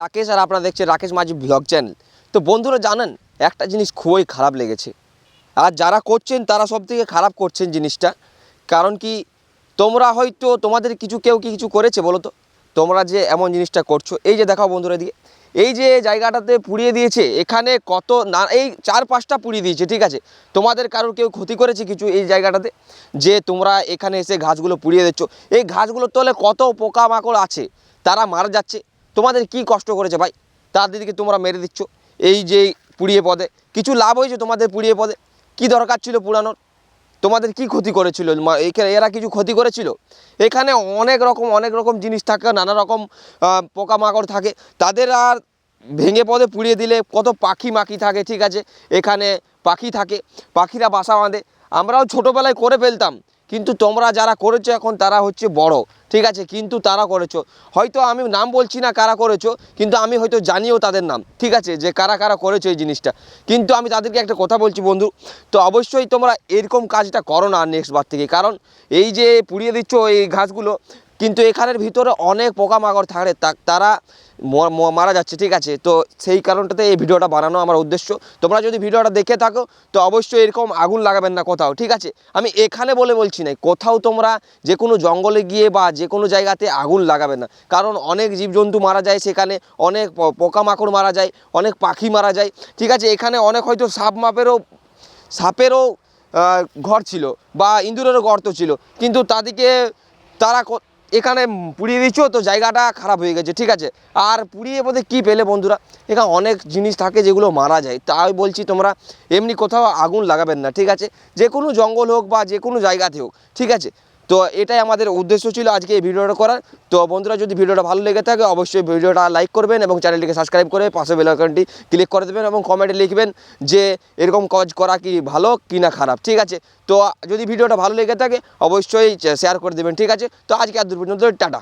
রাকেশ আর আপনারা দেখছেন রাকেশ মাঝি blog channel. তো বন্ধুরা জানেন একটা জিনিস খুবই খারাপ লেগেছে, আর যারা করছেন তারা সব থেকে খারাপ করছেন জিনিসটা। কারণ কি, তোমরা হয়তো তোমাদের কেউ কি কিছু করেছে বলো তো? তোমরা যে এমন জিনিসটা করছো, এই যে দেখাও বন্ধুরা দিয়ে, এই যে জায়গাটাতে পুড়িয়ে দিয়েছে, এখানে কত না, এই 4-5টা পুড়িয়ে দিয়েছে, ঠিক আছে। তোমাদের কারোর কেউ ক্ষতি করেছে কিছু এই জায়গাটাতে, যে তোমরা এখানে এসে ঘাসগুলো পুড়িয়ে দিচ্ছ? এই ঘাসগুলোর তলে কত পোকামাকড় আছে, তারা মারা যাচ্ছে। তোমাদের কি কষ্ট করেছে ভাই, তাদেরকে তোমরা মেরে দিচ্ছ এই যে পুড়িয়ে পদে? কিছু লাভ হয়েছে তোমাদের পুড়িয়ে পদে? কি দরকার ছিল পুরানোর? তোমাদের কি ক্ষতি করেছিল? এরা কিছু ক্ষতি করেছিল? এখানে অনেক রকম জিনিস থাকে, নানা রকম পোকামাকড় থাকে, তাদের আর ভেঙে পদে পুড়িয়ে দিলে কত পাখি মাখি থাকে, ঠিক আছে। এখানে পাখি থাকে, পাখিরা বাসা বাঁধে, আমরাও ছোটোবেলায় করে ফেলতাম। কিন্তু তোমরা যারা করেছো এখন তারা হচ্ছে বড়, ঠিক আছে, কিন্তু তারা করেছো। হয়তো আমি নাম বলছি না কারা করেছো, কিন্তু আমি হয়তো জানিও তাদের নাম, ঠিক আছে, যে কারা কারা করেছো এই জিনিসটা। কিন্তু আমি তাদেরকে একটা কথা বলছি বন্ধু, তো অবশ্যই তোমরা এরকম কাজটা করো না নেক্সট বার থেকে। কারণ এই যে পুড়িয়ে দিচ্ছ এই ঘাসগুলো, কিন্তু এখানের ভিতরে অনেক পোকামাকড় থাকে, তারা মারা যাচ্ছে, ঠিক আছে। তো সেই কারণটাতে এই ভিডিওটা বানানো আমার উদ্দেশ্য। তোমরা যদি ভিডিওটা দেখে থাকো তো অবশ্যই এরকম আগুন লাগাবেন না কোথাও, ঠিক আছে। আমি এখানে বলছি না, কোথাও তোমরা যে কোনো জঙ্গলে গিয়ে বা যে কোনো জায়গাতে আগুন লাগাবেন না। কারণ অনেক জীবজন্তু মারা যায় সেখানে, অনেক পোকামাকড় মারা যায়, অনেক পাখি মারা যায়, ঠিক আছে। এখানে অনেক হয়তো সাপেরও ঘর ছিল, বা ইঁদুরেরও গর্ত ছিল, কিন্তু তারা এখানে পুড়িয়ে দিচ্ছ, তো জায়গাটা খারাপ হয়ে গেছে, ঠিক আছে। আর পুড়িয়ে বোধে কী পেলে বন্ধুরা? এখানে অনেক জিনিস থাকে যেগুলো মারা যায়, তাই বলছি তোমরা এমনি কোথাও আগুন লাগাবেন না, ঠিক আছে। যে কোনো জঙ্গল হোক বা যে কোনো জায়গাতে হোক, ঠিক আছে। তো এটাই আমাদের উদ্দেশ্য ছিল আজকে এই ভিডিওটা করার। তো বন্ধুরা যদি ভিডিওটা ভালো লেগে থাকে অবশ্যই ভিডিওটা লাইক করবেন এবং চ্যানেলটিকে সাবস্ক্রাইব করে পাশে বেল আইকনটি ক্লিক করে দেবেন এবং কমেন্টে লিখবেন যে এরকম কাজ করা কি ভালো কি না খারাপ, ঠিক আছে। তো যদি ভিডিওটা ভালো লেগে থাকে অবশ্যই শেয়ার করে দেবেন, ঠিক আছে। তো আজকে আর দূর পর্যন্ত, টাটা।